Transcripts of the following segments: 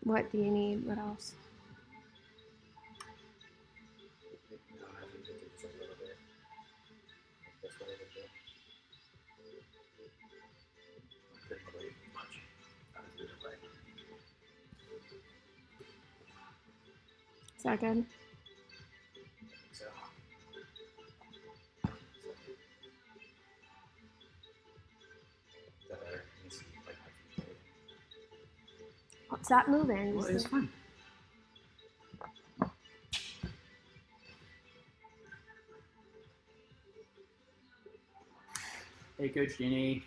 What do you need? What else? Is that good? Stop moving. Well, it's fine. Hey, Coach Jenny.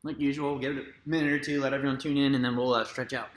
Like usual, we'll give it a minute or two, let everyone tune in, and then we'll stretch out.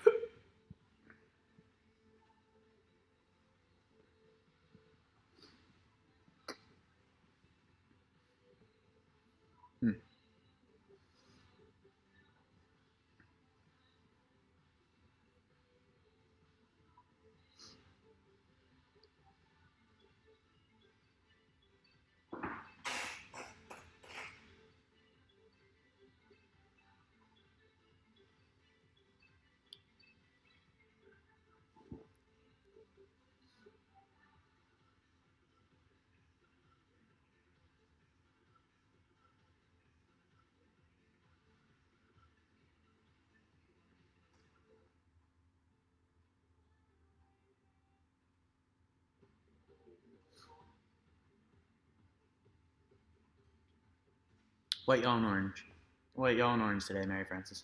White, yellow, and orange. White, yellow, and orange today, Mary Frances.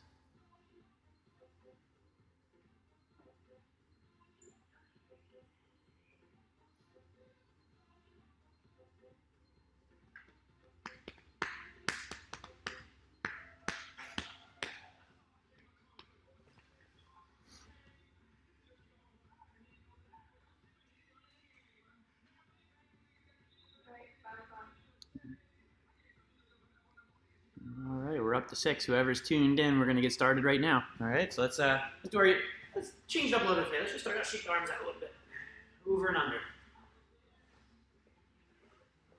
All right, we're up to 6. Whoever's tuned in, we're gonna get started right now. All right, so let's change it up a little bit today. Let's just start out, shake the arms out a little bit, over and under,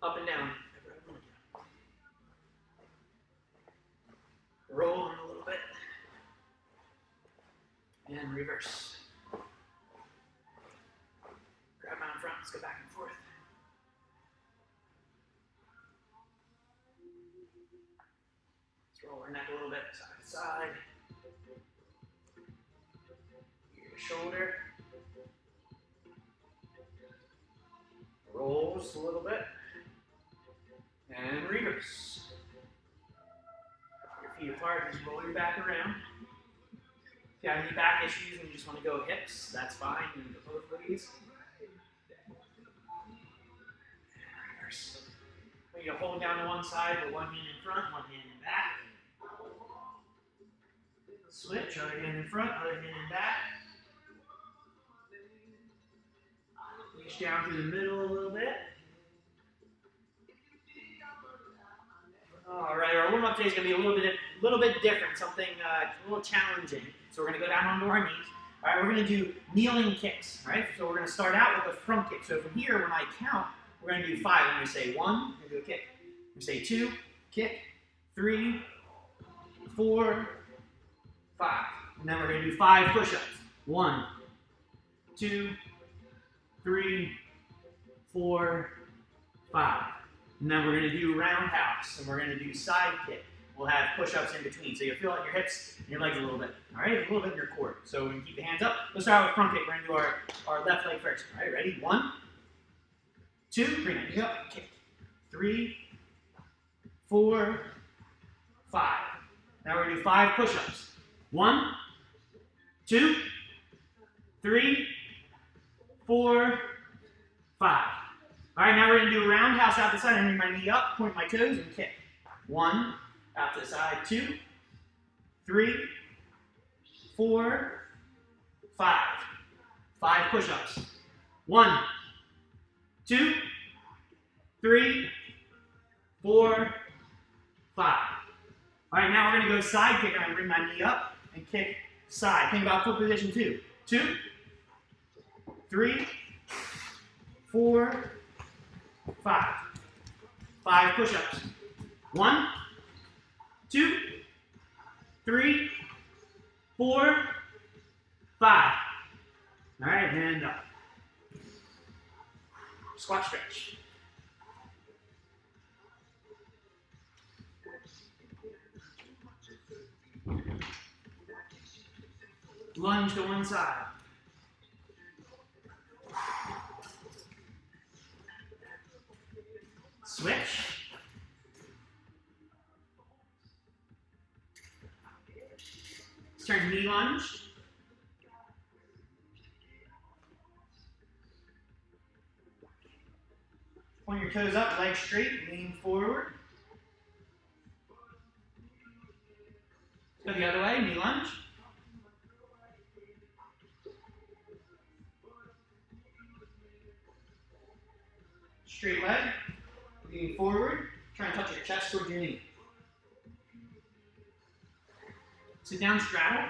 up and down. Roll on a little bit, and reverse. Grab out in front. Let's go back and forth. Roll our neck a little bit, side to side. Ear to shoulder. Roll just a little bit. And reverse. Your feet apart, just roll your back around. If you have any back issues and you just want to go hips, that's fine. You can go both ways. Reverse. You hold down to one side with one hand in front, one hand in back. Switch, other hand in front, other hand in back. Reach down through the middle a little bit. All right, our warm-up today is going to be a little bit different, something a little challenging. So we're going to go down onto our knees. All right, we're going to do kneeling kicks. All right, so we're going to start out with a front kick. So from here, when I count, we're going to do 5. When we say 1, we're going to do a kick. We say 2, kick, 3, 4, 5. And then we're going to do 5 push-ups. 1, 2, 3, 4, 5. And then we're going to do roundhouse, and we're going to do side kick. We'll have push-ups in between. So you'll feel it in your hips and your legs a little bit. All right, a little bit in your core. So we can keep the hands up. Let's start with front kick. We're going to do our left leg first. All right, ready? 1, 2, bring it up, kick. 3, 4, 5. Now we're going to do 5 push-ups. 1, 2, 3, 4, 5. All right, now we're going to do a roundhouse out the side. I'm going to bring my knee up, point my toes, and kick. 1, out to the side, 2, 3, 4, 5. 5 push-ups. 1, 2, 3, 4, 5. All right, now we're going to go side kick. I'm going to bring my knee up and kick side. Think about foot position 2. 2, 3, 4, 5. 5 push-ups. 1, 2, 3, 4, 5. All right, hand up. Squat stretch. Lunge to one side. Switch. Let's turn knee lunge. Point your toes up, legs straight, lean forward. Let's go the other way, knee lunge. Straight leg, lean forward. Try and touch your chest towards your knee. Sit down, straddle.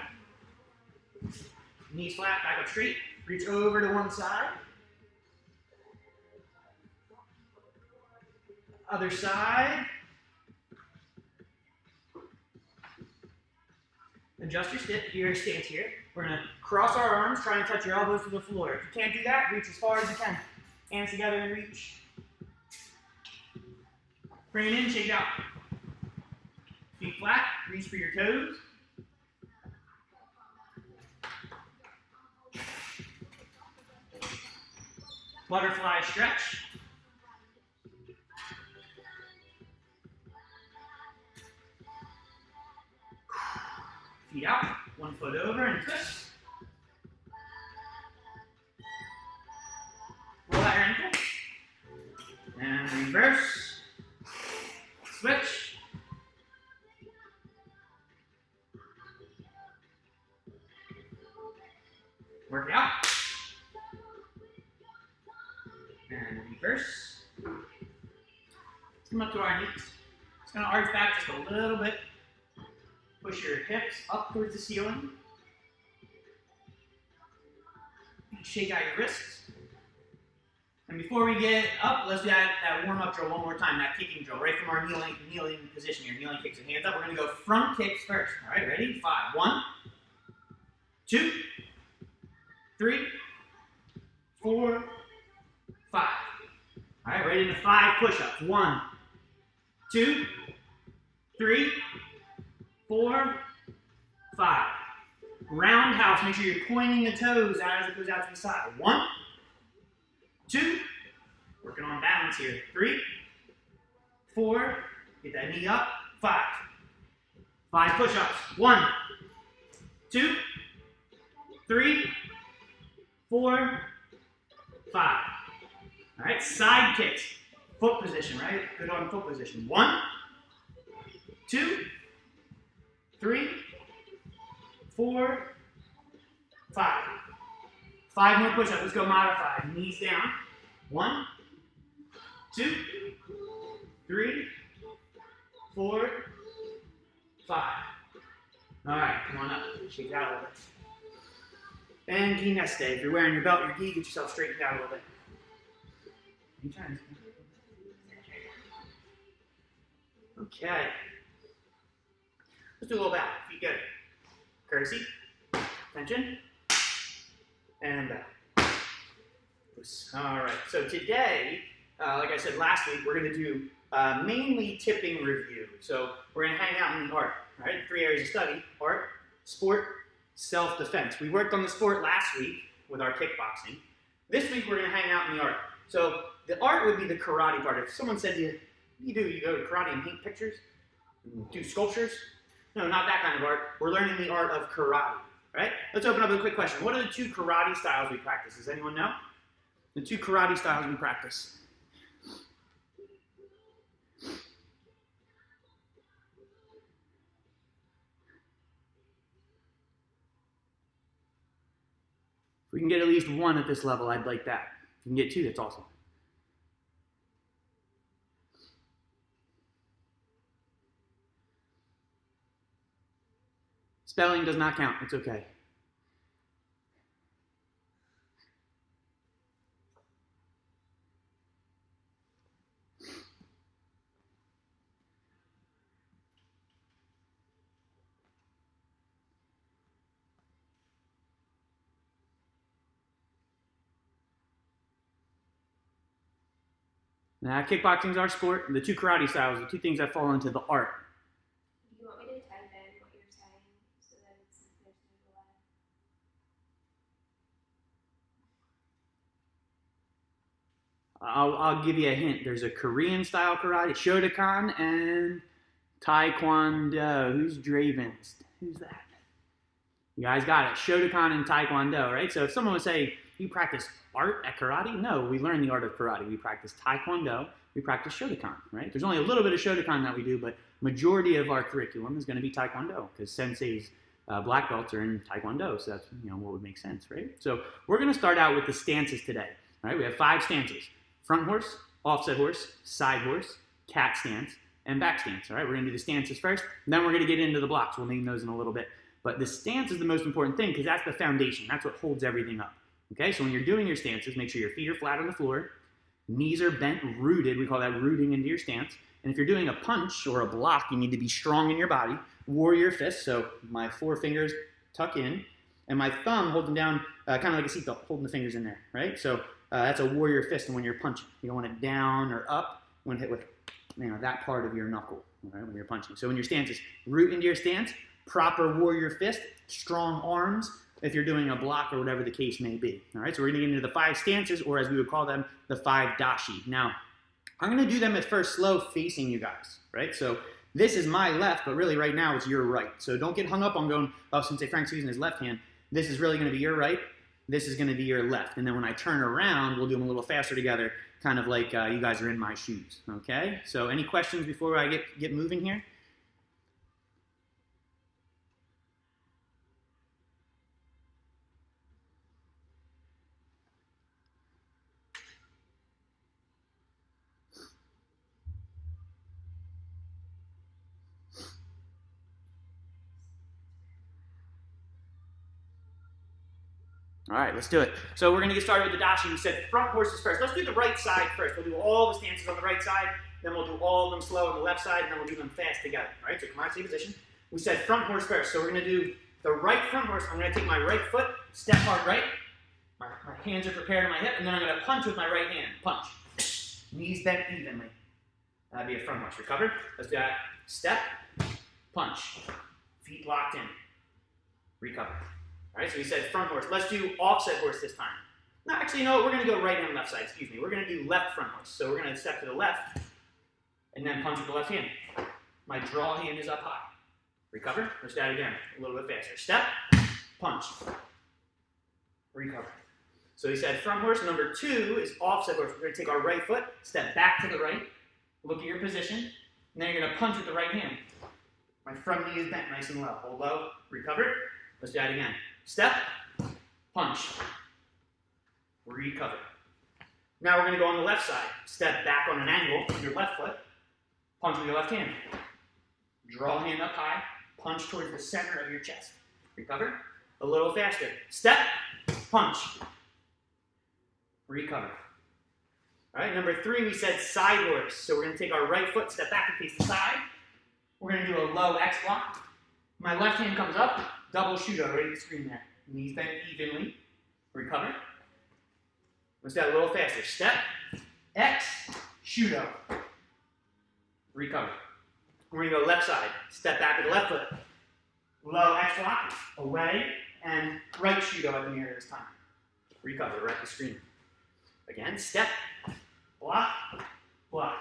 Knees flat, back up straight. Reach over to one side. Other side. Adjust your stance here. We're going to cross our arms, try and touch your elbows to the floor. If you can't do that, reach as far as you can. Hands together and reach. Bring it in, shake it out. Feet flat, reach for your toes. Butterfly stretch. Feet out, 1 foot over and twist. Roll out your ankle. And reverse. Switch. Work it out. And reverse. Let's come up to our knees. Just going to arch back just a little bit. Push your hips up towards the ceiling. Shake out your wrists. And before we get up, let's do that warm-up drill one more time, that kicking drill, right from our kneeling position here, kneeling kicks and hands up. We're going to go front kicks first. All right, ready? 5. 1, 2, 3, 4, 5. All right, right into 5 push-ups. 1, 2, 3, 4, 5. Roundhouse, make sure you're pointing the toes out as it goes out to the side. 1, 2, working on balance here. 3, 4, get that knee up. 5. 5 push-ups. 1, 2, 3, 4, 5. All right, side kicks. Foot position, right? Good on foot position. 1, 2, 3, 4, 5. 5 more push-ups. Let's go modified. Knees down. 1, 2, 3, 4, 5. All right, come on up. Shake it out a little bit. And gi neste. If you're wearing your belt, your gi, get yourself straightened out a little bit. Okay. Let's do a little back. Feet good. Courtesy. Tension. And back. All right. So today, like I said last week, we're going to do mainly tipping review. So we're going to hang out in the art. Right? 3 areas of study: art, sport, self-defense. We worked on the sport last week with our kickboxing. This week we're going to hang out in the art. So the art would be the karate part. If someone said to you go to karate and paint pictures, do sculptures. No, not that kind of art. We're learning the art of karate. Right? Let's open up with a quick question. What are the 2 karate styles we practice? Does anyone know? The 2 karate styles we practice. If we can get at least 1 at this level, I'd like that. If you can get 2, that's awesome. Spelling does not count. It's okay. Now, kickboxing is our sport. The two karate styles, the two things that fall into the art. Do you want me to type in what you're saying so that it's there's no delay? I'll give you a hint. There's a Korean style karate, Shotokan, and Taekwondo. Who's Draven's? Who's that? You guys got it. Shotokan and Taekwondo, right? So if someone would say, you practice art at karate? No, we learn the art of karate. We practice Taekwondo. We practice Shotokan, right? There's only a little bit of Shotokan that we do, but majority of our curriculum is going to be Taekwondo because sensei's black belts are in Taekwondo, so that's what would make sense, right? So we're going to start out with the stances today, right? We have 5 stances: front horse, offset horse, side horse, cat stance, and back stance. All right, we're going to do the stances first, and then we're going to get into the blocks. We'll name those in a little bit. But the stance is the most important thing because that's the foundation. That's what holds everything up. Okay, so when you're doing your stances, make sure your feet are flat on the floor, knees are bent, rooted. We call that rooting into your stance. And if you're doing a punch or a block, you need to be strong in your body. Warrior fist, so my 4 fingers tuck in, and my thumb holding down, kind of like a seatbelt, holding the fingers in there, right? So that's a warrior fist, and when you're punching, you don't want it down or up. You want to hit with that part of your knuckle, right, when you're punching. So when your stance is root into your stance, proper warrior fist, strong arms, if you're doing a block or whatever the case may be. All right, so we're going to get into the 5 stances, or as we would call them, the 5 dashi. Now, I'm going to do them at first slow, facing you guys, right? So this is my left, but really right now it's your right. So don't get hung up on going, oh, since Frank's using his left hand, this is really going to be your right, this is going to be your left. And then when I turn around, we'll do them a little faster together, kind of like you guys are in my shoes, okay? So any questions before I get moving here? All right, let's do it. So we're going to get started with the dashi. We said front horses first. Let's do the right side first. We'll do all the stances on the right side, then we'll do all of them slow on the left side, and then we'll do them fast together. All right, so come on, same position. We said front horse first. So we're going to do the right front horse. I'm going to take my right foot, step hard right. My hands are prepared on my hip, and then I'm going to punch with my right hand. Punch. Knees bent evenly. That'd be a front horse. Recover. Let's do that. Step, punch. Feet locked in. Recover. All right, so we said front horse. Let's do offset horse this time. No, actually, no, we're going to go right hand, left side. Excuse me. We're going to do left front horse. So we're going to step to the left and then punch with the left hand. My draw hand is up high. Recover. Let's do that again. A little bit faster. Step, punch. Recover. So we said front horse. Number 2 is offset horse. We're going to take our right foot, step back to the right, look at your position, and then you're going to punch with the right hand. My front knee is bent nice and low. Hold low. Recover. Let's do that again. Step, punch, recover. Now we're going to go on the left side. Step back on an angle with your left foot, punch with your left hand. Draw hand up high, punch towards the center of your chest. Recover. A little faster. Step, punch, recover. All right, number 3, we said side horse. So we're going to take our right foot, step back and face the side. We're going to do a low X block. My left hand comes up. Double shudo, right at the screen there. Knees bent evenly. Recover. Let's do that a little faster. Step, X, shudo. Recover. We're going to go left side. Step back with the left foot. Low X block, away, and right shudo at the mirror this time. Recover, right at the screen. Again, step, block, block.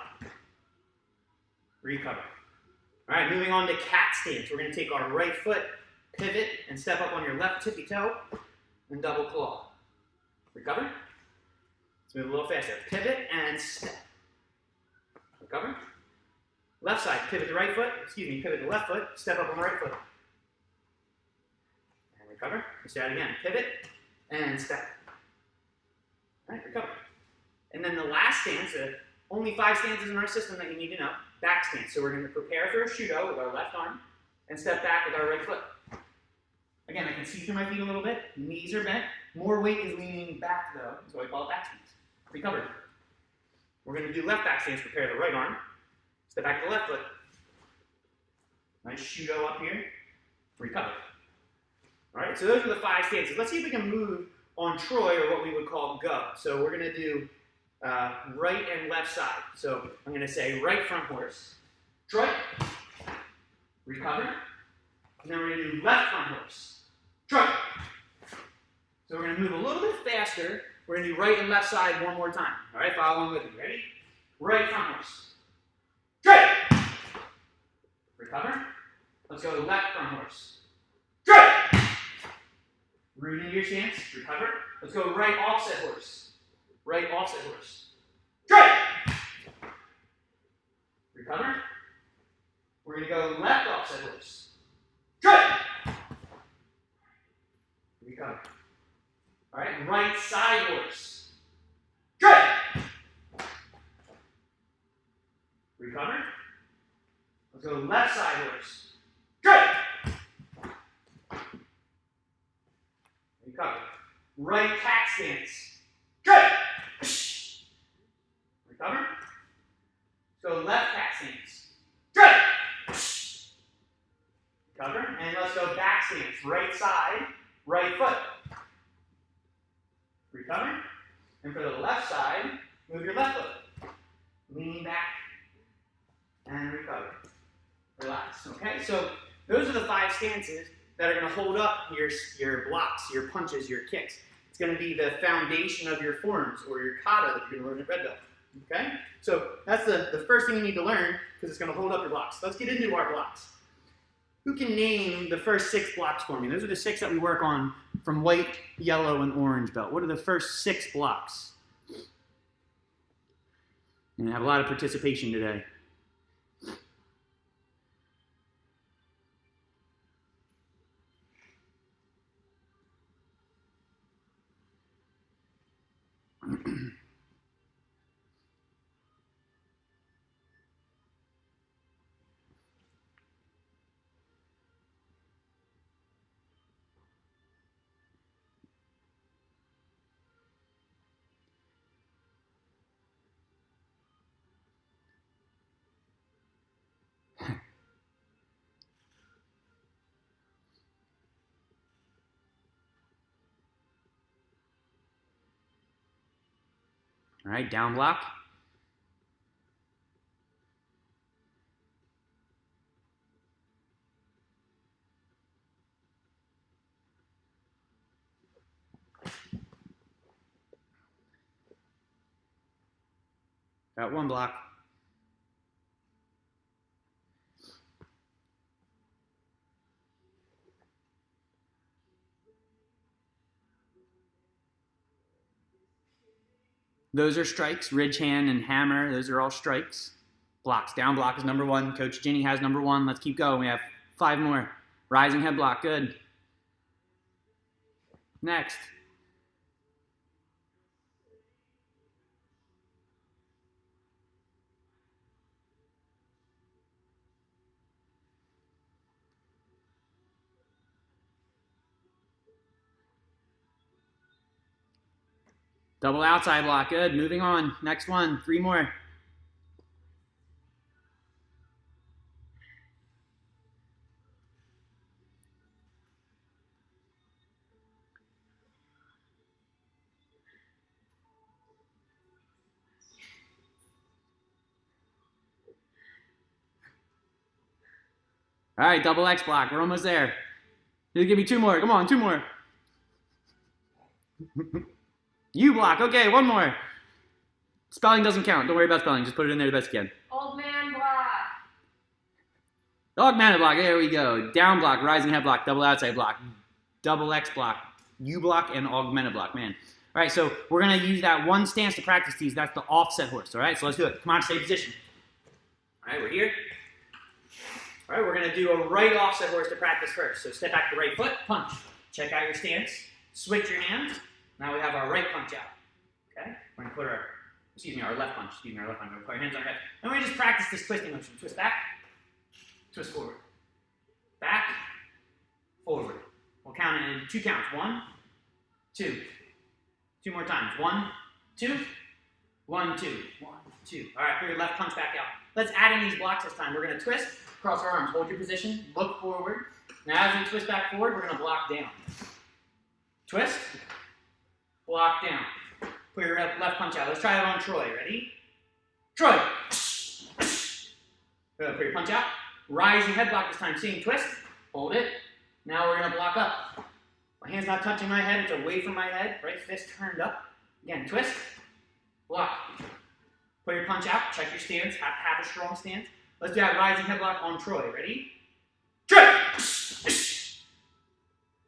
Recover. All right, moving on to cat stance. We're going to take our right foot, pivot, and step up on your left tippy toe, and double claw. Recover. Let's move a little faster. Pivot and step. Recover. Left side, pivot the right foot, pivot the left foot, step up on the right foot. And recover. Let's do that again. Pivot and step. All right, recover. And then the last stance, only 5 stances in our system that you need to know, back stance. So we're going to prepare for a shudo with our left arm and step back with our right foot. Again, I can see through my feet a little bit. Knees are bent. More weight is leaning back, though, so I call it back stance. Recover. We're going to do left back stance, prepare the right arm. Step back to the left foot. Nice shudo up here. Recover. All right, so those are the 5 stances. Let's see if we can move on Troy, or what we would call go. So we're going to do right and left side. So I'm going to say right front horse, strike, recover, and then we're going to do left front horse, strike. So we're going to move a little bit faster. We're going to do right and left side one more time. All right, follow along with me. Ready? Right front horse, strike, recover. Let's go left front horse, strike. Root into your stance, recover. Let's go right offset horse, right offset horse, strike. Recover. We're going to go left offset horse, strike. Recover. All right, right side horse, strike. Recover. Let's go left side horse, strike. Recover. Right cat stance, strike. Recover. Let's go left cat stance, strike. Recover. And let's go back stance, right side, right foot. Recover. And for the left side, move your left foot. Lean back and recover. Relax. Okay, so those are the 5 stances that are going to hold up your blocks, your punches, your kicks. It's going to be the foundation of your forms or your kata that you're going to learn at red belt. Okay, so that's the first thing you need to learn because it's going to hold up your blocks. Let's get into our blocks. Who can name the first 6 blocks for me? Those are the 6 that we work on from white, yellow, and orange belt. What are the first 6 blocks? You're going to have a lot of participation today. All right, down block. Got 1 block. Those are strikes. Ridge hand and hammer, those are all strikes. Blocks. Down block is number 1. Coach Ginny has number 1. Let's keep going. We have 5 more. Rising head block. Good. Next. Double outside block. Good. Moving on. Next one. 3 more. All right, double X block. We're almost there. Just give me 2 more. Come on, 2 more. U block. Okay, 1 more. Spelling doesn't count. Don't worry about spelling. Just put it in there the best you can. Old man block. Augmented block. There we go. Down block, rising head block, double outside block, double X block, U block, and augmented block. Man. All right, so we're going to use that 1 stance to practice these. That's the offset horse. All right, so let's do it. Come on, stay position. All right, we're here. All right, we're going to do a right offset horse to practice first. So step back the right foot, punch. Check out your stance. Switch your hands. Now we have our right punch out. Okay? We're going to put our left punch. We're going to put our hands on our head. And we're going to just practice this twisting motion. Twist back, twist forward. Back, forward. We'll count it in 2 counts. 1, 2. 2 more times. 1, 2. 1, 2. 1, 2. All right, put your left punch back out. Let's add in these blocks this time. We're going to twist, cross our arms, hold your position, look forward. Now as we twist back forward, we're going to block down. Twist, block down. Put your left punch out. Let's try it on Troy. Ready? Troy. Good. Put your punch out. Rising head block this time. Seeing twist. Hold it. Now we're going to block up. My hand's not touching my head. It's away from my head. Right fist turned up. Again, twist. Block. Put your punch out. Check your stance. Have a strong stance. Let's do that rising head block on Troy. Ready? Troy.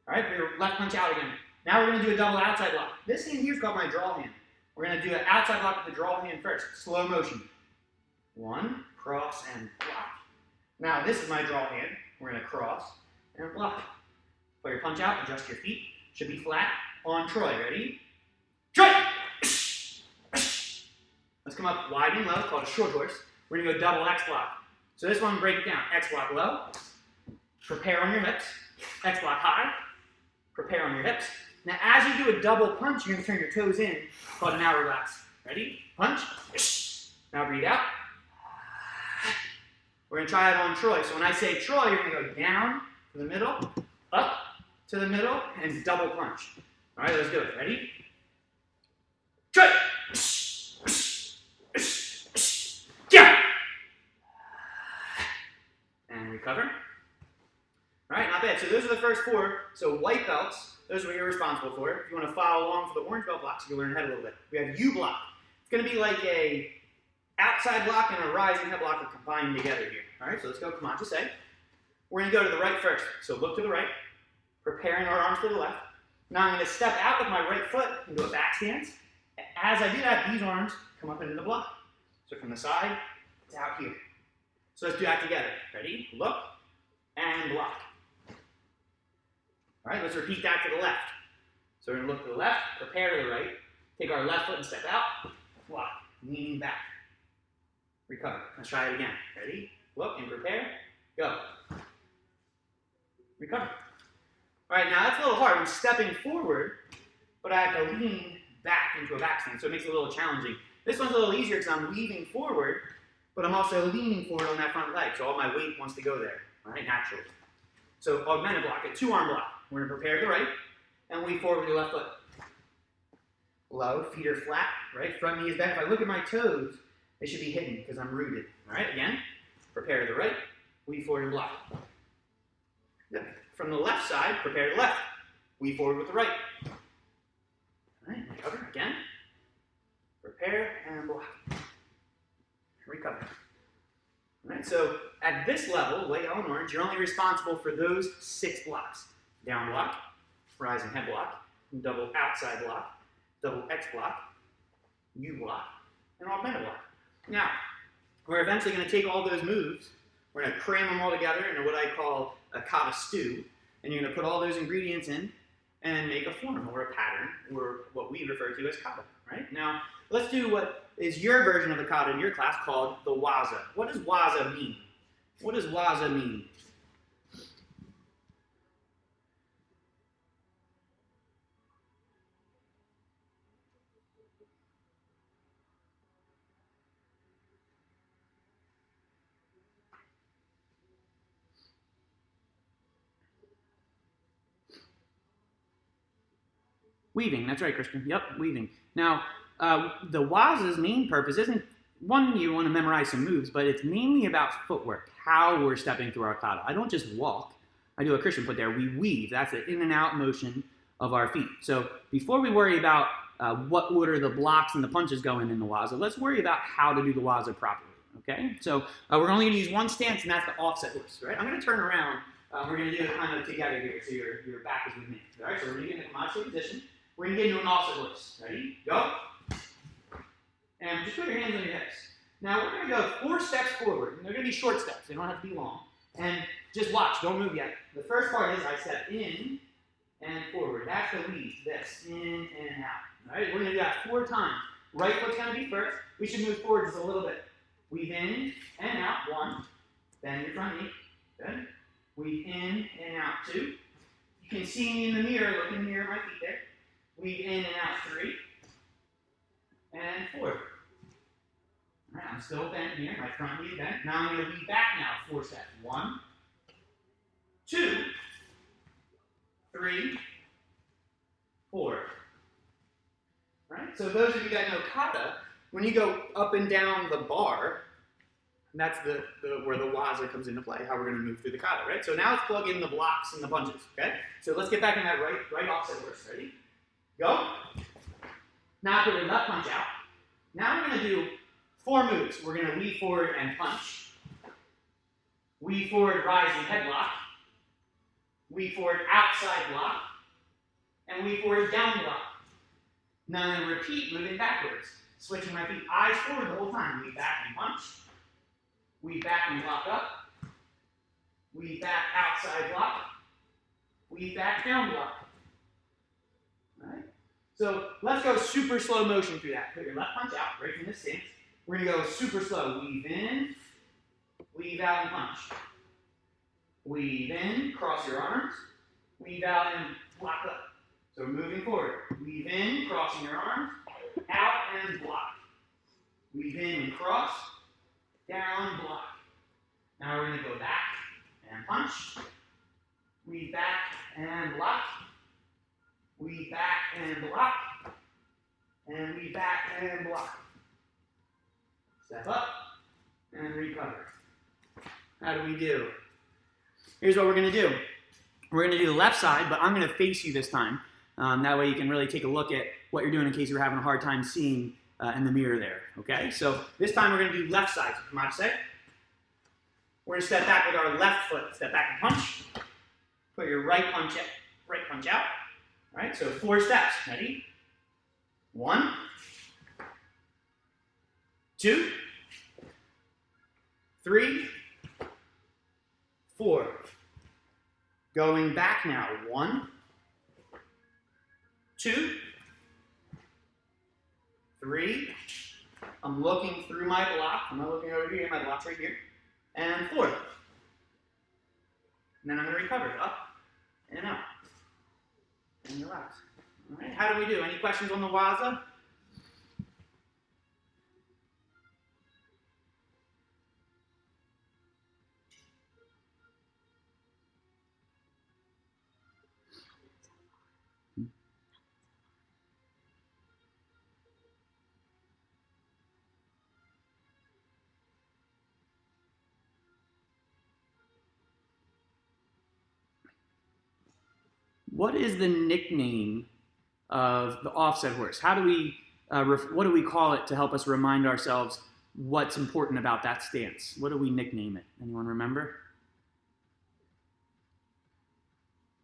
All right, put your left punch out again. Now we're going to do a double outside block. This hand here's called my draw hand. We're going to do an outside block with the draw hand first. Slow motion. One, cross, and block. Now this is my draw hand. We're going to cross and block. Put your punch out, adjust your feet. Should be flat on Troy. Ready? Troy! Let's come up wide and low, called a short horse. We're going to go double X block. So this one, break it down. X block low. Prepare on your hips. X block high. Prepare on your hips. Now as you do a double punch, you're going to turn your toes in, called an hourglass. Ready? Punch. Now breathe out. We're going to try it on Troy. So when I say Troy, you're going to go down to the middle, up to the middle, and double punch. All right, let's do it. Ready? Troy! Yeah! And recover. All right, not bad. So those are the first four. So white belts, those are what you're responsible for. If you want to follow along for the orange belt blocks, you'll learn head a little bit. We have U block. It's going to be like a outside block and a rising head block are combined together here. All right, so let's go. Come on, just say. We're going to go to the right first. So look to the right, preparing our arms to the left. Now I'm going to step out with my right foot into a back stance. As I do that, these arms come up into the block. So from the side, it's out here. So let's do that together. Ready? Look and block. All right, let's repeat that to the left. So we're going to look to the left, prepare to the right, take our left foot and step out, block, leaning back. Recover. Let's try it again. Ready? Look and prepare. Go. Recover. All right, now that's a little hard. I'm stepping forward, but I have to lean back into a back stance, so it makes it a little challenging. This one's a little easier because I'm weaving forward, but I'm also leaning forward on that front leg, so all my weight wants to go there, all right, naturally. So augmented block, a two-arm block. We're going to prepare to the right, and weave forward with your left foot. Low, feet are flat, right? Front knee is bent. If I look at my toes, they should be hidden because I'm rooted. All right, again, prepare to the right, weave forward and block. Good. From the left side, prepare to the left, weave forward with the right. All right, recover, again. Prepare and block. Recover. All right, so at this level, white, yellow, and orange, you're only responsible for those 6 blocks. Down block, rising head block, double outside block, double X block, U block, and augmented block. Now, we're eventually going to take all those moves, we're going to cram them all together into what I call a kata stew, and you're going to put all those ingredients in and make a form or a pattern, or what we refer to as kata, right? Now, let's do what is your version of the kata in your class called the waza. What does waza mean? What does waza mean? Weaving, that's right, Christian. Yep, weaving. Now, the waza's main purpose isn't, one, you want to memorize some moves, but it's mainly about footwork, how we're stepping through our kata. I don't just walk. I do what Christian put there. We weave. That's the in and out motion of our feet. So before we worry about what order the blocks and the punches go in the waza, let's worry about how to do the waza properly, okay? So we're only going to use one stance, and that's the offset horse, right? I'm going to turn around. We're going to do it kind of together here, so your back is with me. All right, so we're going to get in a Komatsu position. We're going to get into an offset horse. Ready? Go. And just put your hands on your hips. Now we're going to go 4 steps forward. And they're going to be short steps. They don't have to be long. And just watch. Don't move yet. The first part is I step in and forward. That's the weave. This. In and out. All right? We're going to do that 4 times. Right foot's going to be first. We should move forward just a little bit. Weave in and out. 1. Bend your front knee. Good. Weave in and out. 2. You can see me in the mirror. Look in the mirror at my feet there. Weave in and out. 3. And 4. All right, I'm still bent here. My front knee is bent. Now I'm going to weave back now. 4 steps. 1, 2, 3, 4. All right, So those of you that know kata, when you go up and down the bar, that's where the waza comes into play, how we're going to move through the kata, right? So now let's plug in the blocks and the punches, okay? So let's get back in that right offset horse. Ready? Go. Now put your left punch out. Now we're going to do 4 moves. We're going to weave forward and punch. Weave forward, rising headlock. Weave forward, outside block. And weave forward, down block. Now I'm going to repeat, moving backwards. Switching my feet, eyes forward the whole time. Weave back and punch. Weave back and block up. Weave back, outside block. Weave back, down block. All right? So let's go super slow motion through that. Put your left punch out, right from this stance. We're going to go super slow. Weave in, weave out and punch. Weave in, cross your arms. Weave out and block up. So we're moving forward. Weave in, crossing your arms. Out and block. Weave in and cross. Down, block. Now we're going to go back and punch. Weave back and block. Weave back and block. And weave back and block. Step up and recover. How do we do? Here's what we're going to do. We're going to do the left side, but I'm going to face you this time. That way you can really take a look at what you're doing in case you're having a hard time seeing in the mirror there. Okay? So this time we're going to do left side. So come on, say. We're going to step back with our left foot. Step back and punch. Put your right punch out. All right? So 4 steps. Ready? 1, 2, 3, 4. Going back now. 1, 2, 3. I'm looking through my block. I'm not looking over here. My block's right here. And 4. And then I'm going to recover. Up and out. And relax. All right. How do we do? Any questions on the waza? What is the nickname of the offset horse? How do we, what do we call it to help us remind ourselves what's important about that stance? What do we nickname it? Anyone remember?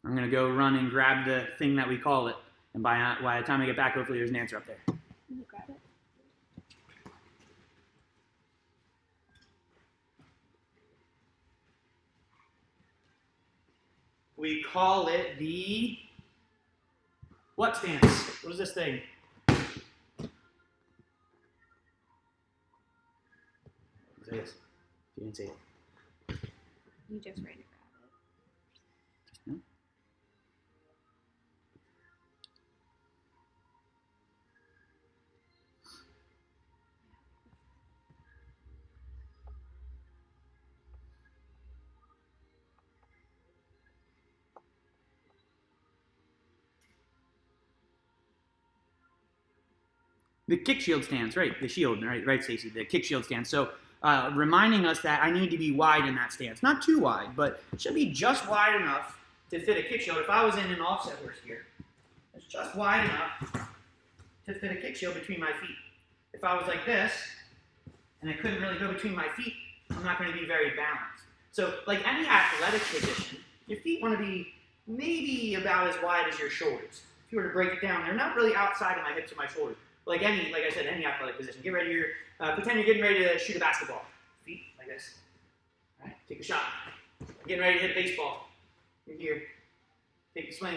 I'm going to go run and grab the thing that we call it. And by the time I get back, hopefully there's an answer up there. You grab it. We call it the what stance? What is this thing? What is this? You didn't see it. You just ran to grab it. No? The kick shield stance, right? The shield, right, Stacey? The kick shield stance. So reminding us that I need to be wide in that stance. Not too wide, but it should be just wide enough to fit a kick shield. If I was in an offset horse here, it's just wide enough to fit a kick shield between my feet. If I was like this, and I couldn't really go between my feet, I'm not going to be very balanced. So like any athletic position, your feet want to be maybe about as wide as your shoulders. If you were to break it down, they're not really outside of my hips or my shoulders. Like I said, any athletic position. Get ready here. Pretend you're getting ready to shoot a basketball. Feet like this. All right, take a shot. You're getting ready to hit a baseball. You're here. Take a swing.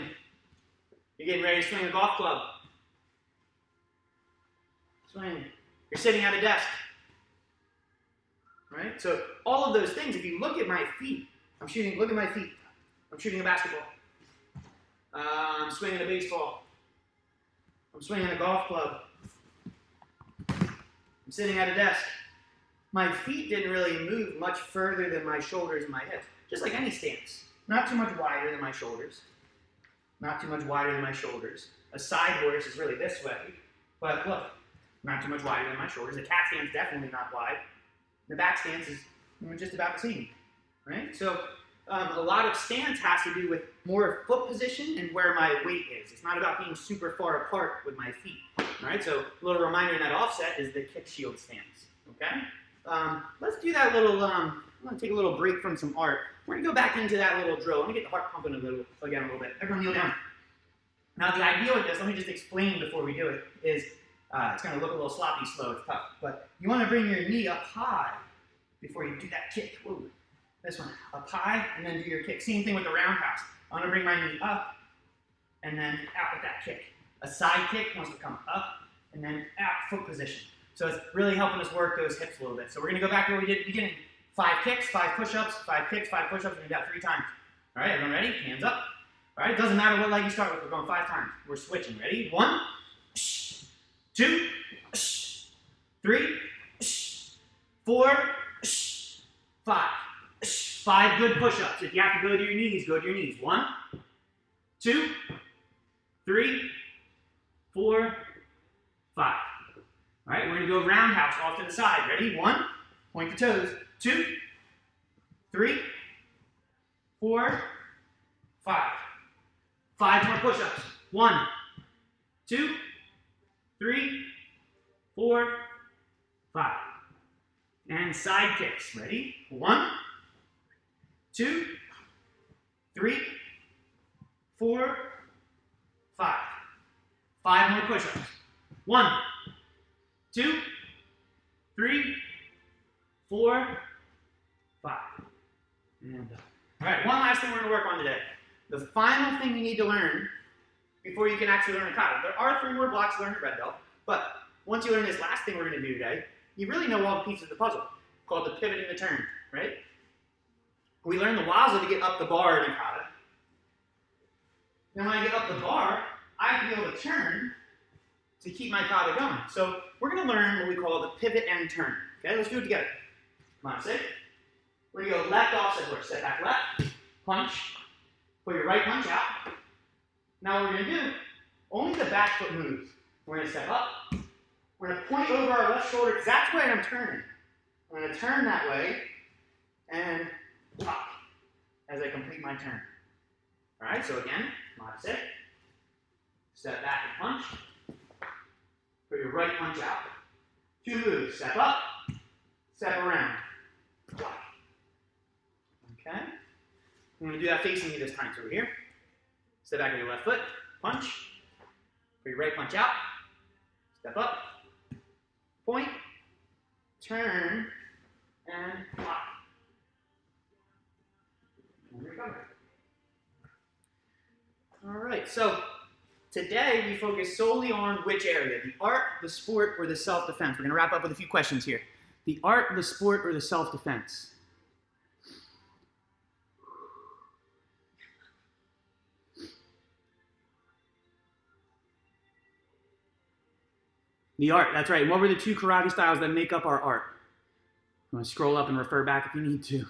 You're getting ready to swing a golf club. Swing. You're sitting at a desk. Right? So all of those things, if you look at my feet, look at my feet. I'm shooting a basketball. I'm swinging a baseball. I'm swinging a golf club. I'm sitting at a desk. My feet didn't really move much further than my shoulders and my hips. Just like any stance. Not too much wider than my shoulders. Not too much wider than my shoulders. A side horse is really this way. But look, not too much wider than my shoulders. The cat stand's definitely not wide. The back stance is just about the same, right? So a lot of stance has to do with more foot position and where my weight is. It's not about being super far apart with my feet. All right, so a little reminder in that offset is the kick shield stance, okay? Let's do that little, I'm gonna take a little break from some art. We're gonna go back into that little drill. Let me get the heart pumping a little bit. Everyone kneel down. Now the idea with this, let me just explain before we do it, is it's gonna look a little sloppy, slow, it's tough, but you wanna bring your knee up high before you do that kick. Whoa. This one, up high, and then do your kick. Same thing with the roundhouse. I'm gonna bring my knee up, and then out with that kick. A side kick wants to come up, and then out, foot position. So it's really helping us work those hips a little bit. So we're gonna go back to what we did at the beginning. 5 kicks, 5 push-ups, 5 kicks, 5 push-ups, and we got 3 times. All right, everyone ready? Hands up. All right, doesn't matter what leg you start with, we're going 5 times. We're switching, ready? 1, 2, 3, 4, 5. 5 good push-ups. If you have to go to your knees, go to your knees. 1, 2, 3, 4, 5. All right, we're going to go roundhouse off to the side. Ready? 1, point the toes. 2, 3, 4, 5. 5 more push-ups. 1, 2, 3, 4, 5. And side kicks. Ready? 1, 2, 3, 4, 5. 5 more push-ups. 1, 2, 3, 4, 5. And done. All right, one last thing we're going to work on today. The final thing you need to learn before you can actually learn a kata. There are 3 more blocks to learn at red belt, but once you learn this last thing we're going to do today, you really know all the pieces of the puzzle, called the pivot and the turn, right? We learn the waza to get up the bar in a kata. Then when I get up the bar, I have to be able to turn to keep my kata going. So we're going to learn what we call the pivot and turn. Okay, let's do it together. Come on, sit. We're going to go left offset horse. Step back left, punch, put your right punch out. Now what we're going to do, only the back foot moves. We're going to step up. We're going to point over our left shoulder because that's the way I'm turning. I'm going to turn that way and pop as I complete my turn. All right, so again, come on, sit. Step back and punch. Put your right punch out. 2 moves. Step up, step around. Okay. I'm going to do that facing you this time. So over here. Step back with your left foot. Punch. Put your right punch out. Step up. Point. Turn. And pop. And recover. All right. So today we focus solely on which area? The art, the sport, or the self-defense? We're going to wrap up with a few questions here. The art, the sport, or the self-defense? The art, that's right. What were the 2 karate styles that make up our art? I'm going to scroll up and refer back if you need to.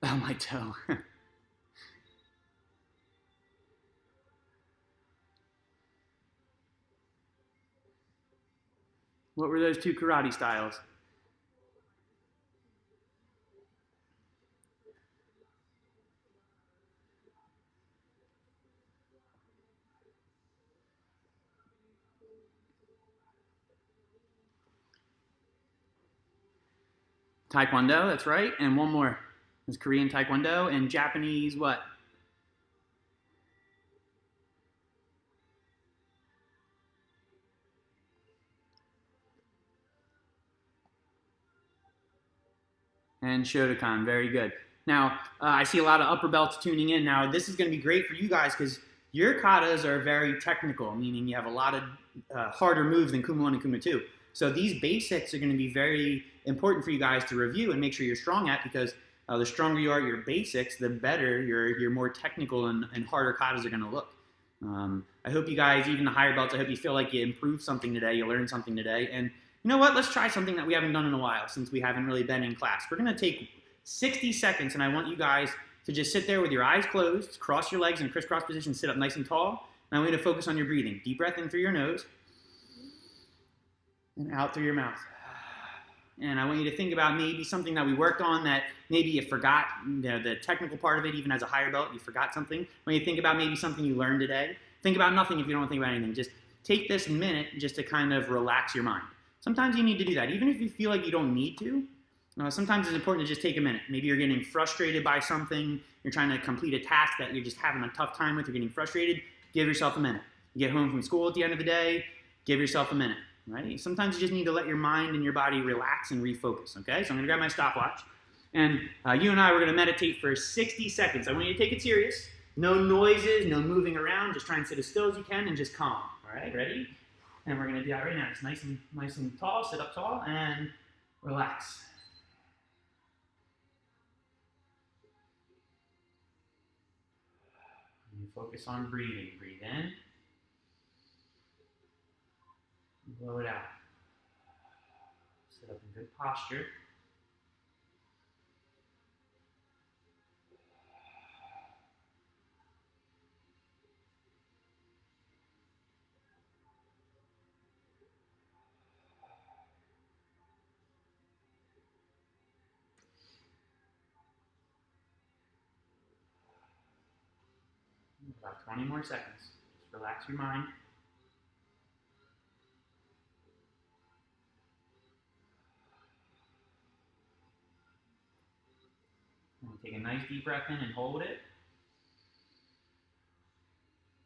Oh, my toe. What were those 2 karate styles? Taekwondo, that's right. And one more. There's Korean Taekwondo and Japanese what? And Shotokan, very good. Now, I see a lot of upper belts tuning in. Now, this is going to be great for you guys because your katas are very technical, meaning you have a lot of harder moves than Kuma 1 and Kuma 2. So these basics are going to be very important for you guys to review and make sure you're strong at because the stronger you are at your basics, the better your more technical and harder katas are going to look. I hope you guys, even the higher belts, I hope you feel like you improved something today, you learned something today. And You know what? Let's try something that we haven't done in a while since we haven't really been in class. We're going to take 60 seconds, and I want you guys to just sit there with your eyes closed, cross your legs in a crisscross position, sit up nice and tall. Now we're going to focus on your breathing. Deep breath in through your nose and out through your mouth. And I want you to think about maybe something that we worked on that maybe you forgot, the technical part of it, even as a higher belt, you forgot something. When you think about maybe something you learned today, think about nothing if you don't think about anything. Just take this minute just to kind of relax your mind. Sometimes you need to do that. Even if you feel like you don't need to, sometimes it's important to just take a minute. Maybe you're getting frustrated by something, you're trying to complete a task that you're just having a tough time with, you're getting frustrated, give yourself a minute. You get home from school at the end of the day, give yourself a minute. Right? Sometimes you just need to let your mind and your body relax and refocus, okay? So I'm going to grab my stopwatch, and you and I, we're going to meditate for 60 seconds. I want you to take it serious. No noises, no moving around. Just try and sit as still as you can and just calm, all right? Ready? And we're going to do that right now. It's nice and tall. Sit up tall and relax. And you focus on breathing. Breathe in. Blow it out. Sit up in good posture. About 20 more seconds. Just relax your mind. Take a nice deep breath in and hold it.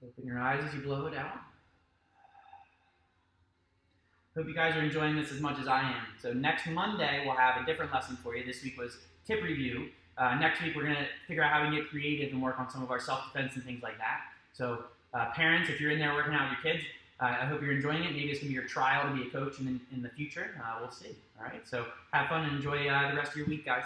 Open your eyes as you blow it out. Hope you guys are enjoying this as much as I am. So next Monday, we'll have a different lesson for you. This week was tip review. Next week, we're going to figure out how we can get creative and work on some of our self-defense and things like that. So parents, if you're in there working out with your kids, I hope you're enjoying it. Maybe it's going to be your trial to be a coach in the future. We'll see. All right. So have fun and enjoy the rest of your week, guys.